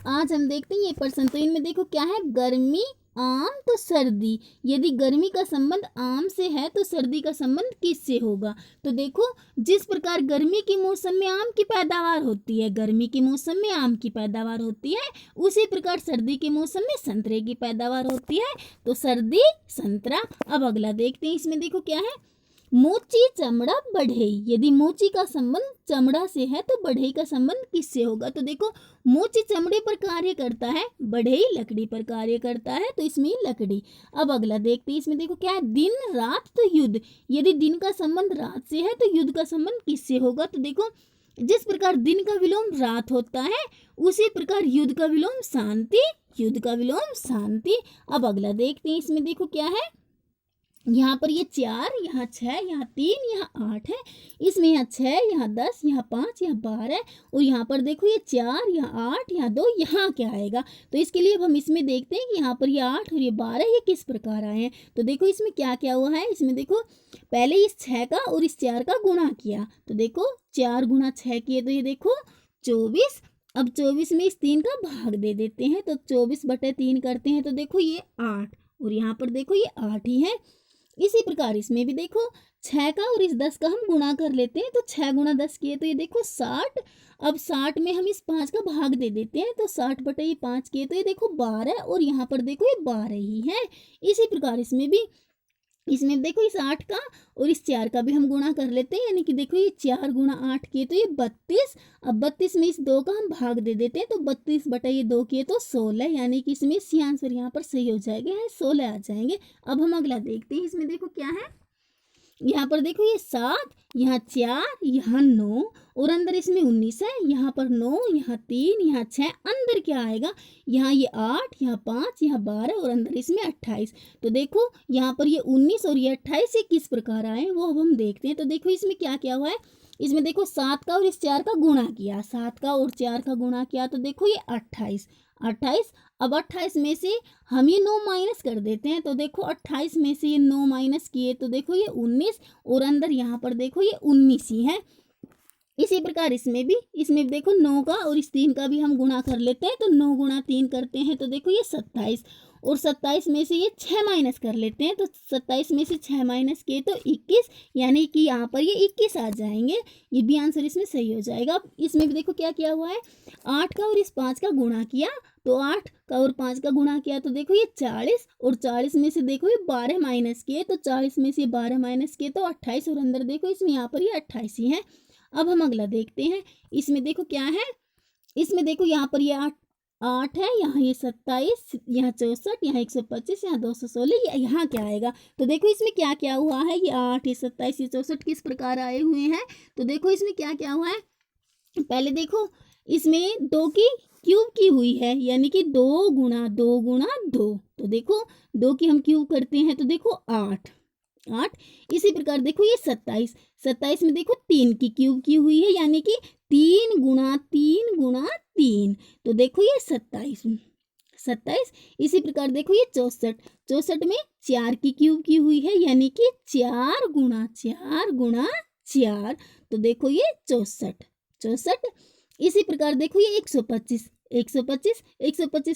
आज हम देखते हैं ये प्रश्न। तो इनमें देखो क्या है, गर्मी, आम तो सर्दी। यदि गर्मी का संबंध आम से है तो सर्दी का संबंध किससे होगा? तो देखो, जिस प्रकार गर्मी के मौसम में आम की पैदावार होती है, गर्मी के मौसम में आम की पैदावार होती है, उसी प्रकार सर्दी के मौसम में संतरे की पैदावार होती है। तो सर्दी संतरा। अब अगला देखते हैं, इसमें देखो क्या है, मोची चमड़ा बढ़ई। यदि मोची का संबंध चमड़ा से है तो बढ़ई का संबंध किससे होगा? तो देखो, मोची चमड़े पर कार्य करता है, बढ़ई लकड़ी पर कार्य करता है, तो इसमें लकड़ी। अब अगला देखते हैं, इसमें देखो क्या है, दिन रात तो युद्ध। यदि दिन का संबंध रात से है तो युद्ध का संबंध किससे होगा? तो देखो, जिस प्रकार दिन का विलोम रात होता है, उसी प्रकार युद्ध का विलोम शांति, युद्ध का विलोम शांति। अब अगला देखते हैं, इसमें देखो क्या है, यहाँ पर ये 4, यहाँ 6, यहाँ 3, यहाँ 8 है। इसमें यहाँ 6, यहाँ 10, यहाँ 5, यहाँ 12 और यहाँ पर देखो ये 4, यहाँ 8, यहाँ 2, यहाँ क्या आएगा? तो इसके लिए अब हम इसमें देखते हैं कि यहाँ पर ये 8 और ये 12 ये किस प्रकार आए हैं। तो देखो इसमें क्या क्या हुआ है। इसमें देखो, पहले इस 6 का और इस 4 का गुणा किया, तो देखो 4 गुणा 6 किए तो ये देखो 24। अब 24 में इस 3 का भाग दे देते हैं तो 24/3 करते हैं, तो देखो ये 8 और यहाँ पर देखो ये 8 ही है। इसी प्रकार इसमें भी देखो 6 का और इस 10 का हम गुणा कर लेते हैं, तो 6 गुणा 10 किए तो ये देखो 60। अब 60 में हम इस 5 का भाग दे देते हैं, तो 60/5 किए तो ये देखो 12 और यहाँ पर देखो ये 12 ही है। इसी प्रकार इसमें देखो इस 8 का और इस 4 का भी हम गुणा कर लेते हैं, यानी कि देखो ये 4 गुणा 8 किए तो ये 32। अब 32 में इस 2 का हम भाग दे देते हैं, तो 32/2 किए तो 16, यानी कि इसमें सी आंसर यहाँ पर सही हो जाएगा, यहाँ 16 आ जाएंगे। अब हम अगला देखते हैं, इसमें देखो क्या है, यहाँ पर देखो ये 7, यहाँ 4, यहाँ 9 और अंदर इसमें 19 है। यहाँ पर 9, यहाँ 3, यहाँ 6, अंदर क्या आएगा, यहाँ ये 8, यहाँ 5, यहाँ 12 और अंदर इसमें 28। तो देखो यहाँ पर ये 19 और ये 28 ये किस प्रकार आए वो अब हम देखते हैं। तो देखो इसमें क्या क्या हुआ है। इसमें देखो 7 का और इस 4 का गुणा किया, 7 का और 4 का गुणा किया, तो देखो ये 28। अब 28 में से हम ये 9 माइनस कर देते हैं, तो देखो 28 में से ये 9 माइनस किए तो देखो ये 19 और अंदर यहाँ पर देखो ये 19 ही है। इसी प्रकार इसमें देखो 9 का और इस 3 का भी हम गुणा कर लेते हैं, तो 9 गुणा 3 करते हैं, तो देखो ये 27 और 27 में से ये 6 माइनस कर लेते हैं, तो 27 में से 6 माइनस किए तो 21, यानी कि यहाँ पर ये 21 आ जाएंगे। ये भी आंसर इसमें सही हो जाएगा। अब इसमें भी देखो क्या किया हुआ है, 8 का और इस 5 का गुणा किया, तो 8 का और 5 का गुणा किया तो देखो ये 40 और 40 में से देखो ये 12 माइनस किए, तो 40 में से 12 माइनस किए तो 28 और अंदर देखो इसमें यहाँ पर ये 28 ही है। अब हम अगला देखते हैं, इसमें देखो क्या है, इसमें देखो यहाँ पर ये 8 है, यहाँ ये 27, यहाँ 64, यहाँ 125, यहाँ 216, यहाँ क्या आएगा। तो देखो इसमें क्या क्या हुआ है, ये 8, ये 27, ये 64 किस प्रकार आए हुए हैं। तो देखो इसमें क्या क्या हुआ है, पहले देखो इसमें 2 की क्यूब की हुई है, यानी कि 2 गुणा 2 गुणा 2, तो देखो 2 की हम क्यूब करते हैं तो देखो 8। इसी प्रकार देखो ये 27 में देखो 3 की क्यूब की हुई है, यानी कि 3 गुणा 3 गुणा 3, तो देखो ये 27। इसी प्रकार देखो ये 64 में 4 की क्यूब की हुई है, यानी कि 4 गुणा 4 गुणा 4, तो देखो ये 64। इसी प्रकार देखो ये 125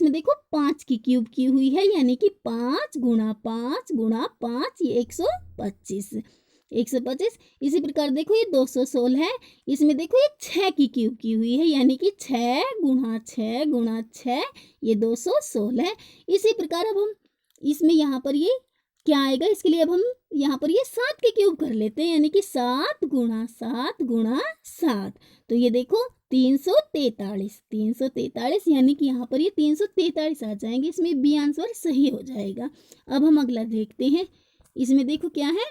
में देखो 5 की क्यूब की हुई है, यानी कि 5 गुणा 5 गुणा 5, ये 125। इसी प्रकार देखो ये 216 है, इसमें देखो ये 6 की क्यूब की हुई है, यानी कि 6 गुणा 6 गुणा 6, ये 216 है। इसी प्रकार अब हम इसमें यहाँ पर ये क्या आएगा, इसके लिए अब हम यहाँ पर ये 7 के क्यूब कर लेते हैं, यानी कि 7 गुणा 7 गुणा 7, तो ये देखो 343, यानी कि यहाँ पर ये 343 आ जाएंगे। इसमें बी आंसर सही हो जाएगा। अब हम अगला देखते हैं, इसमें देखो क्या है,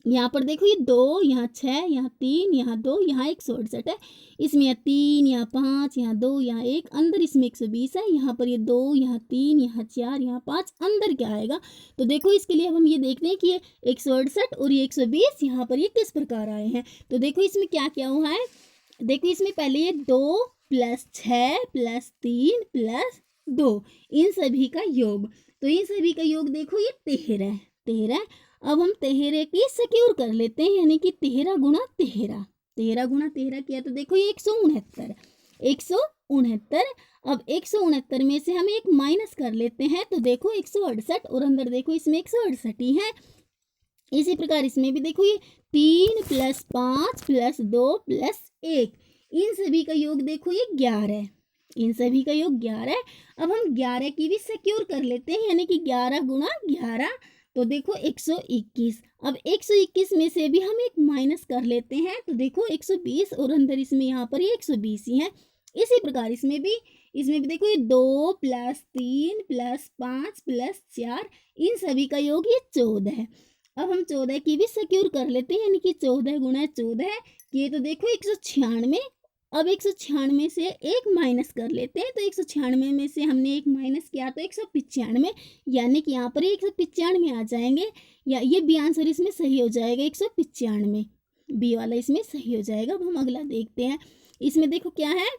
यहाँ पर देखो ये 2, यहाँ 6, यहाँ 3, यहाँ 2, यहाँ 168 है। इसमें यहाँ 3, यहाँ 5, यहाँ 2, यहाँ 1, अंदर इसमें 120 है। यहाँ पर ये 2, यहाँ 3, यहाँ 4, यहाँ 5, अंदर क्या आएगा। तो देखो इसके लिए अब हम ये देखते हैं कि ये 168 और ये 120 यहाँ पर ये किस प्रकार आए हैं। तो देखो इसमें क्या क्या हुआ है, देखो इसमें पहले ये 2 + 6 + 3 + 2, इन सभी का योग, तो इन सभी का योग देखो ये 13। अब हम 13 की सिक्योर कर लेते हैं, यानी कि 13 गुणा 13 किया तो देखो ये 169 169। अब 169 में से हम एक माइनस कर लेते हैं तो देखो 168 और अंदर देखो इसमें 168 ही है। इसी प्रकार इसमें भी देखो ये 3 + 5 + 2 + 1, इन सभी का योग देखो ये 11, इन सभी का योग 11। अब हम 11 की भी सिक्योर कर लेते हैं, यानी कि 11 × 11 तो देखो 121। अब 121 में से भी हम एक माइनस कर लेते हैं तो देखो 120 और अंदर इसमें यहाँ पर ये 120 ही है। इसी प्रकार इसमें भी देखो ये 2 + 3 + 5 + 4, इन सभी का योग ये 14 है। अब हम 14 की भी सिक्योर कर लेते हैं, यानी कि 14 × 14 ये तो देखो 196। अब 196 से एक माइनस कर लेते हैं तो 196 में से हमने एक माइनस किया तो 195, यानी कि यहाँ पर 195 आ जाएंगे, या ये बी आंसर इसमें सही हो जाएगा, 195 बी वाला इसमें सही हो जाएगा। अब हम अगला देखते हैं। इसमें देखो क्या है,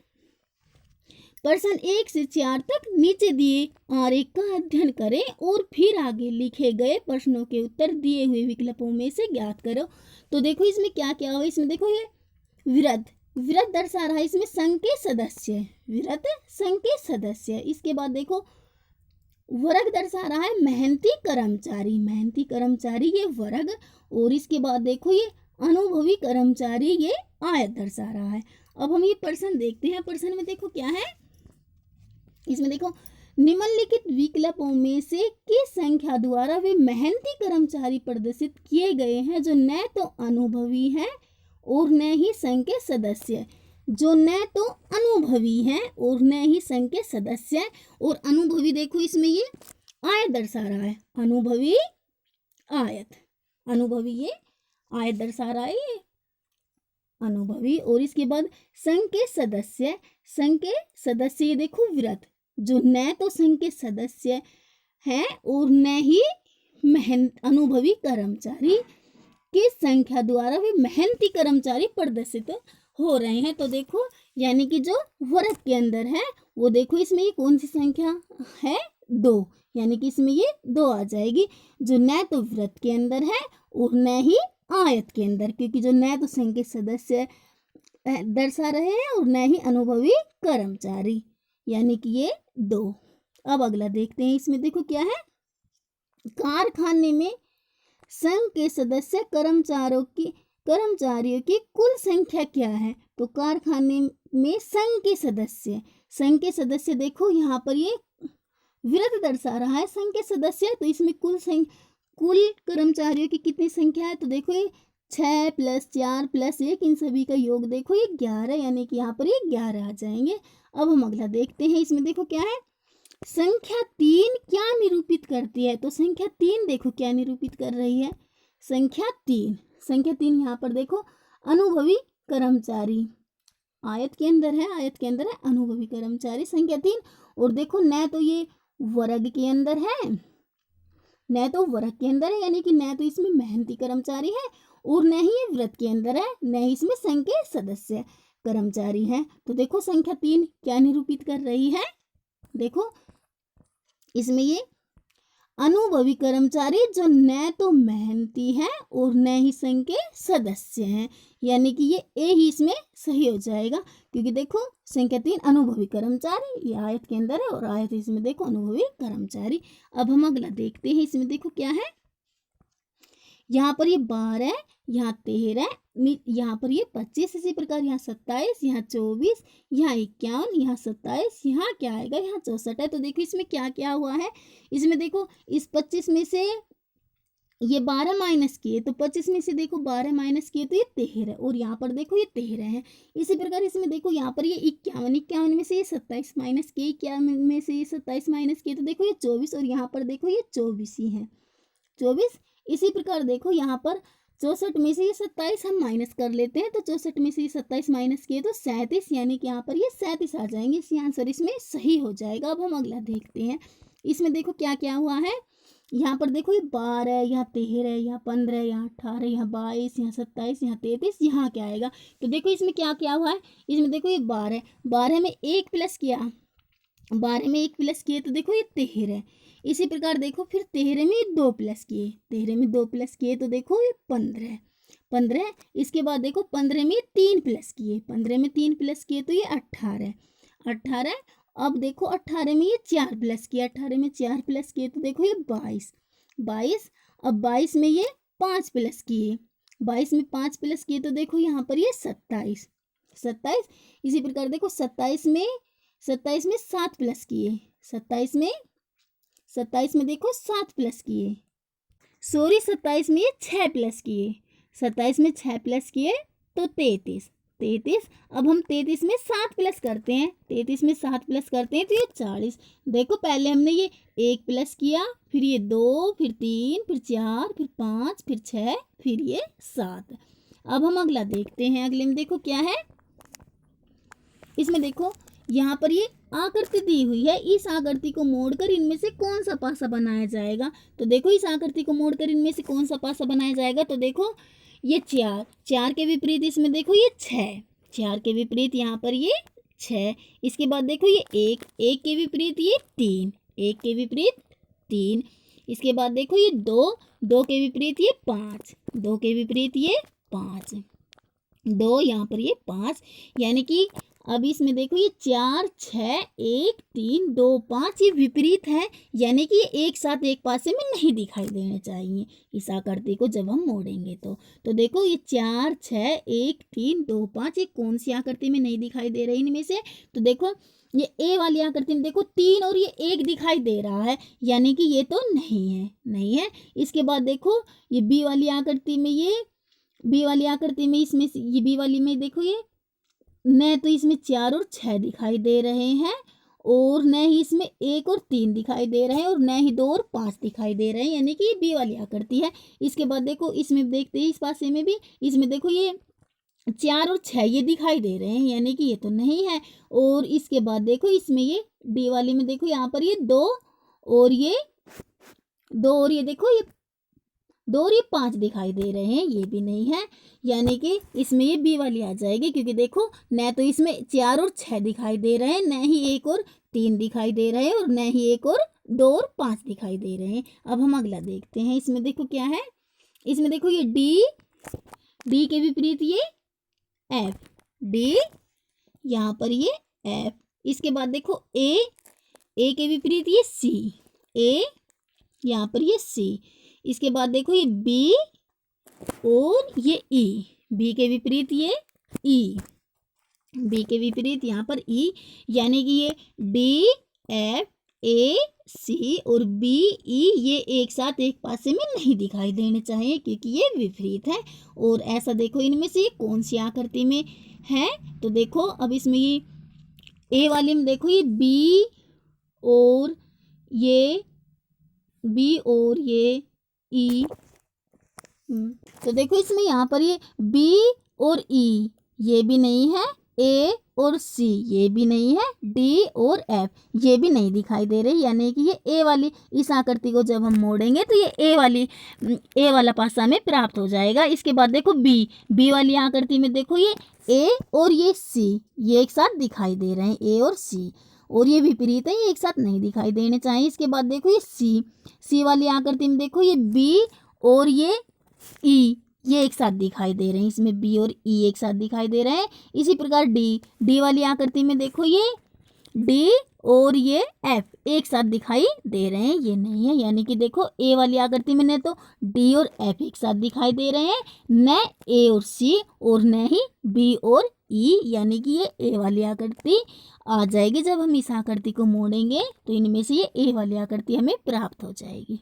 प्रश्न 1 से 4 तक नीचे दिए आरेख का अध्ययन करें और फिर आगे लिखे गए प्रश्नों के उत्तर दिए हुए विकल्पों में से ज्ञात करो। तो देखो इसमें क्या क्या हुआ, इसमें देखो ये विरत दर्शा रहा है, इसमें संघ के सदस्य, विरत संघ के सदस्य। इसके बाद देखो वर्ग दर्शा रहा है मेहनती कर्मचारी ये वर्ग, और इसके बाद देखो ये अनुभवी कर्मचारी ये आयत दर्शा रहा है। अब हम ये प्रश्न देखते हैं। प्रश्न में देखो क्या है, इसमें देखो निम्नलिखित विकल्पों में से किस संख्या द्वारा वे मेहनती कर्मचारी प्रदर्शित किए गए हैं जो न तो अनुभवी है और न ही संघ के सदस्य, जो न तो अनुभवी हैं और न ही संघ के सदस्य है। और अनुभवी देखो इसमें ये आयत दर्शा रहा है, अनुभवी ये आयत दर्शा रहा है, ये अनुभवी। और इसके बाद संघ के सदस्य ये देखो विरत, जो न तो संघ के सदस्य हैं और न ही अनुभवी कर्मचारी की संख्या द्वारा वे मेहनती कर्मचारी प्रदर्शित हो रहे हैं। तो देखो यानी कि जो वर्ग के अंदर है वो देखो इसमें ये कौन सी संख्या है, 2, यानी कि इसमें ये 2 आ जाएगी, जो न तो वृत्त के अंदर है और न ही आयत के अंदर, क्योंकि जो न तो संघ के सदस्य दर्शा रहे हैं और न ही अनुभवी कर्मचारी, यानी कि ये 2। अब अगला देखते हैं। इसमें देखो क्या है, कारखाने में संघ के सदस्य कर्मचारियों की कुल संख्या क्या है। तो कारखाने में संघ के सदस्य देखो यहाँ पर ये विरत दर्शा रहा है, संघ के सदस्य, तो इसमें कुल कर्मचारियों की कितनी संख्या है। तो देखो ये 6 + 4 + 1, इन सभी का योग देखो ये 11, यानी कि यहाँ पर ये 11 आ जाएंगे। अब हम अगला देखते हैं। इसमें देखो क्या है, संख्या 3 क्या निरूपित करती है। तो संख्या 3 देखो क्या निरूपित कर रही है, संख्या 3 यहाँ पर देखो अनुभवी कर्मचारी आयत के अंदर है, अनुभवी कर्मचारी संख्या 3। और देखो न तो ये वर्ग के अंदर है, यानी कि न तो इसमें मेहनती कर्मचारी है और न ही ये व्रत के अंदर है, न ही इसमें संघ के सदस्य कर्मचारी हैं। तो देखो संख्या 3 क्या निरूपित कर रही है, देखो इसमें ये अनुभवी कर्मचारी जो न तो मेहनती है और न ही संघ के सदस्य हैं, यानी कि ये ए ही इसमें सही हो जाएगा, क्योंकि देखो संख्या 3 अनुभवी कर्मचारी ये आयत के अंदर है और आयत इसमें देखो अनुभवी कर्मचारी। अब हम अगला देखते हैं। इसमें देखो क्या है, यहाँ पर ये 12, यहाँ 13, यहाँ पर ये 25, इसी प्रकार यहाँ 27, यहाँ 24, यहाँ 51, यहाँ 27, यहाँ क्या आएगा, यहाँ 64 है। तो देखो इसमें क्या क्या हुआ है, इसमें देखो इस 25 में से ये 12 माइनस किए तो 25 में से देखो 12 माइनस किए तो ये 13, और यहाँ पर देखो ये 13 है। इसी प्रकार इसमें देखो यहाँ पर ये 51 में से ये 27 माइनस किए, 51 में से ये 27 माइनस किए तो देखो ये 24, और यहाँ पर देखो ये 24 ही है, 24। इसी प्रकार देखो यहाँ पर 64 में से ये 27 हम माइनस कर लेते हैं, तो 64 में से ये 27 माइनस किए तो 37, यानी कि यहाँ पर ये 37 आ जाएंगे, इसी आंसर इसमें सही हो जाएगा। अब हम अगला देखते हैं। इसमें देखो क्या क्या हुआ है, यहाँ पर देखो ये 12, यहाँ 13, यहाँ 15, यहाँ 18, यहाँ 22, यहाँ 27, यहाँ 33, यहाँ क्या आएगा। तो देखो इसमें क्या क्या हुआ है, इसमें देखो ये 12 में 1 प्लस किया, 12 में 1 प्लस किए तो देखो ये 13। इसी प्रकार देखो फिर 13 में 2 प्लस किए, 13 में 2 प्लस किए तो देखो ये 15। इसके बाद देखो 15 में 3 प्लस किए, 15 में 3 प्लस किए तो ये 18। 18। अब देखो 18 में ये 4 प्लस किया, 18 में 4 प्लस किए तो देखो ये 22, 22। अब 22 में ये 5 प्लस किए, 22 में 5 प्लस किए तो देखो यहाँ पर ये 27, 27। इसी प्रकार देखो 27 में 7 प्लस किए, 27 में देखो 7 प्लस किए, सॉरी 27 में ये 6 प्लस किए, 27 में 6 प्लस किए तो 33, 33। अब हम 33 में 7 प्लस करते हैं, 33 में 7 प्लस करते हैं तो ये 40। देखो पहले हमने ये 1 प्लस किया, फिर ये 2, फिर 3, फिर 4, फिर 5, फिर 6, फिर ये 7। अब हम अगला देखते हैं। अगले में देखो क्या है, इसमें देखो यहाँ पर ये आकृति दी हुई है, इस आकृति को मोड़कर इनमें से कौन सा पासा बनाया जाएगा। तो देखो इस आकृति को मोड़कर इनमें से कौन सा पासा बनाया जाएगा। तो देखो ये 4, 4 के विपरीत इसमें देखो ये 6, 4 के विपरीत यहाँ पर ये 6। इसके बाद देखो ये 1, 1 के विपरीत ये 3, 1 के विपरीत 3। इसके बाद देखो ये 2, 2 के विपरीत ये 5, 2 के विपरीत ये 5, 2 यहाँ पर ये 5। यानी कि अब इसमें देखो ये 4, 6, 1, 3, 2, 5 ये विपरीत है, यानी कि ये एक साथ एक पासे में नहीं दिखाई देने चाहिए इस आकृति को जब हम मोड़ेंगे तो देखो ये 4, 6, 1, 3, 2, 5 ये कौन सी आकृति में नहीं दिखाई दे रही इनमें से। तो देखो ये ए वाली आकृति में देखो 3 और ये 1 दिखाई दे रहा है, यानी कि ये तो नहीं है, नहीं है। इसके बाद देखो ये बी वाली आकृति में, ये बी वाली आकृति में इसमें ये बी वाली में देखो ये न तो इसमें 4 और 6 दिखाई दे रहे हैं, और न ही इसमें 1 और 3 दिखाई दे रहे हैं, और न ही 2 और 5 दिखाई दे रहे हैं, यानी कि ये बी वाली आकृति है। इसके बाद देखो इसमें देखते हैं इस पासे में भी, इसमें देखो ये 4 और 6 ये दिखाई दे रहे हैं, यानी कि ये तो नहीं है। और इसके बाद देखो इसमें ये डी वाली में देखो यहाँ पर ये 2 और ये देखो ये 2 और ये 5 दिखाई दे रहे हैं, ये भी नहीं है, यानी कि इसमें ये बी वाली आ जाएगी। क्योंकि देखो न तो इसमें 4 और 6 दिखाई दे रहे हैं, न ही 1 और 3 दिखाई दे रहे हैं, और न ही 1 और 2 और 5 दिखाई दे रहे हैं। अब हम अगला देखते हैं। इसमें देखो क्या है, इसमें देखो ये डी के विपरीत ये एफ, डी यहाँ पर ये एफ। इसके बाद देखो ए के विपरीत ये सी, ए यहाँ पर ये सी। इसके बाद देखो ये बी और ये ई, बी के विपरीत ये ई, बी के विपरीत यहाँ पर ई, यानी कि ये डी एफ ए सी और बी ई ये एक साथ एक पासे में नहीं दिखाई देने चाहिए, क्योंकि ये विपरीत है। और ऐसा देखो इनमें से ये कौन सी आकृति में है। तो देखो अब इसमें ये ए वाले में देखो ये बी और ये ई, तो देखो इसमें यहाँ पर ये बी और ई ये भी नहीं है, ए और सी ये भी नहीं है, डी और एफ ये भी नहीं दिखाई दे रही, यानी कि ये ए वाली इस आकृति को जब हम मोड़ेंगे तो ये ए वाला पासा हमें प्राप्त हो जाएगा। इसके बाद देखो बी वाली आकृति में देखो ये ए और ये सी ये एक साथ दिखाई दे रहे हैं, ए और सी, और ये विपरीत है, ये एक साथ नहीं दिखाई देने चाहिए। इसके बाद देखो ये सी वाली आकृति में देखो ये बी और ये ई ये एक साथ दिखाई दे रहे हैं, इसमें बी और ई एक साथ दिखाई दे रहे हैं। इसी प्रकार डी वाली आकृति में देखो ये डी और ये एफ एक साथ दिखाई दे रहे हैं, ये नहीं है, यानी कि देखो ए वाली आकृति में न तो डी और एफ एक साथ दिखाई दे रहे हैं, न ए और सी, और न ही बी और ई, यानी कि ये ए वाली आकृति आ जाएगी। जब हम इस आकृति को मोड़ेंगे तो इनमें से ये ए वाली आकृति हमें प्राप्त हो जाएगी।